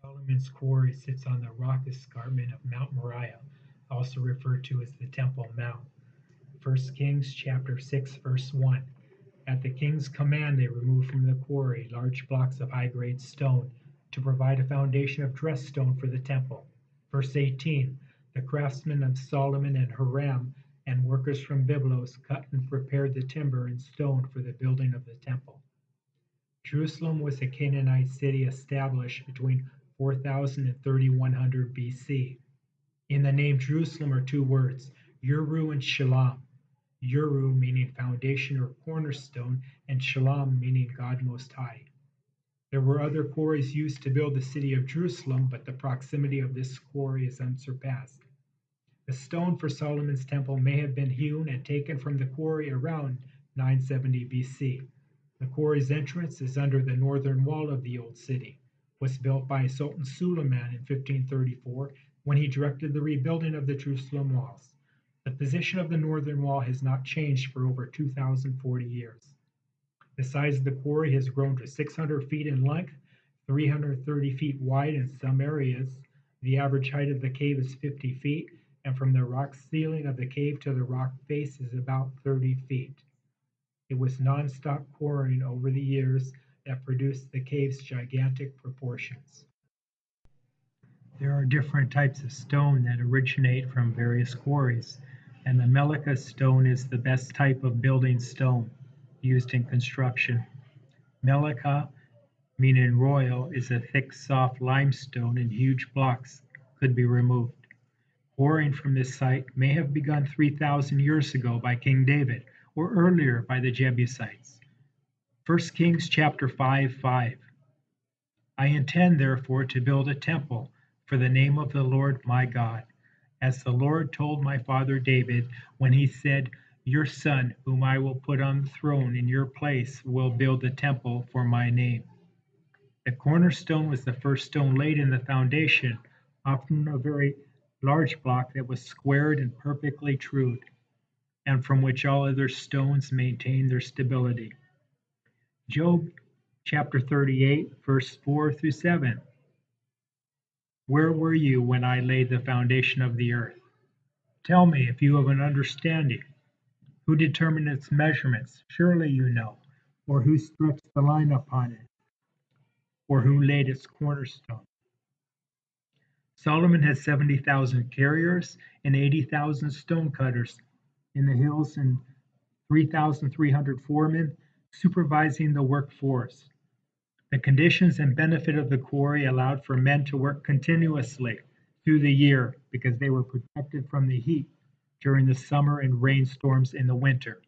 Solomon's quarry sits on the rock escarpment of Mount Moriah, also referred to as the Temple Mount. 1 Kings chapter 6 verse 1. At the king's command they removed from the quarry large blocks of high-grade stone to provide a foundation of dressed stone for the temple. Verse 18. The craftsmen of Solomon and Hiram and workers from Byblos cut and prepared the timber and stone for the building of the temple. Jerusalem was a Canaanite city established between 4000 and 3100 BC. In the name Jerusalem are two words, Uru and Shalom. Uru meaning foundation or cornerstone, and Shalom meaning God Most High. There were other quarries used to build the city of Jerusalem, but the proximity of this quarry is unsurpassed. The stone for Solomon's temple may have been hewn and taken from the quarry around 970 BC. The quarry's entrance is under the northern wall of the old city. It was built by Sultan Suleiman in 1534 when he directed the rebuilding of the Jerusalem walls. The position of the northern wall has not changed for over 2,040 years. The size of the quarry has grown to 600 feet in length, 330 feet wide in some areas. The average height of the cave is 50 feet, and from the rock ceiling of the cave to the rock face is about 30 feet. It was non-stop quarrying over the years that produced the cave's gigantic proportions. There are different types of stone that originate from various quarries, and the Melica stone is the best type of building stone used in construction. Melica, meaning royal, is a thick, soft limestone and huge blocks could be removed. Quarrying from this site may have begun 3,000 years ago by King David, or earlier by the Jebusites. 1 Kings chapter 5:5. I intend therefore to build a temple for the name of the Lord my God, as the Lord told my father David when he said, your son, whom I will put on the throne in your place, will build a temple for my name. The cornerstone was the first stone laid in the foundation, often a very large block that was squared and perfectly trued, and from which all other stones maintained their stability. Job chapter 38, verse 4 through 7. Where were you when I laid the foundation of the earth? Tell me if you have an understanding. Who determined its measurements? Surely you know. Or who stretched the line upon it? Or who laid its cornerstone? Solomon had 70,000 carriers and 80,000 stonecutters in the hills and 3,300 foremen supervising the workforce. The conditions and benefit of the quarry allowed for men to work continuously through the year because they were protected from the heat during the summer and rainstorms in the winter.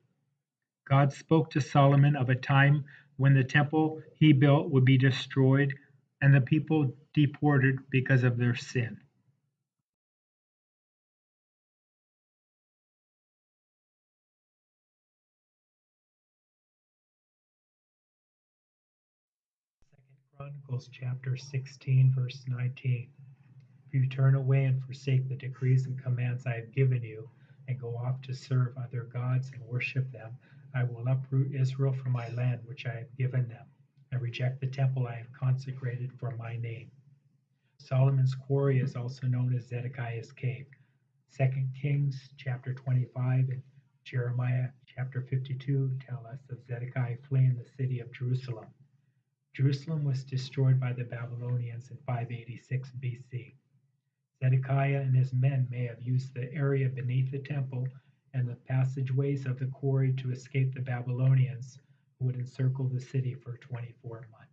God spoke to Solomon of a time when the temple he built would be destroyed and the people deported because of their sin. Second Chronicles chapter 16, verse 19. If you turn away and forsake the decrees and commands I have given you, and go off to serve other gods and worship them, I will uproot Israel from my land which I have given them, and reject the temple I have consecrated for my name. Solomon's quarry is also known as Zedekiah's cave. 2 Kings chapter 25 and Jeremiah chapter 52 tell us of Zedekiah fleeing the city of Jerusalem. Jerusalem was destroyed by the Babylonians in 586 BC. Zedekiah and his men may have used the area beneath the temple and the passageways of the quarry to escape the Babylonians, who would encircle the city for 24 months.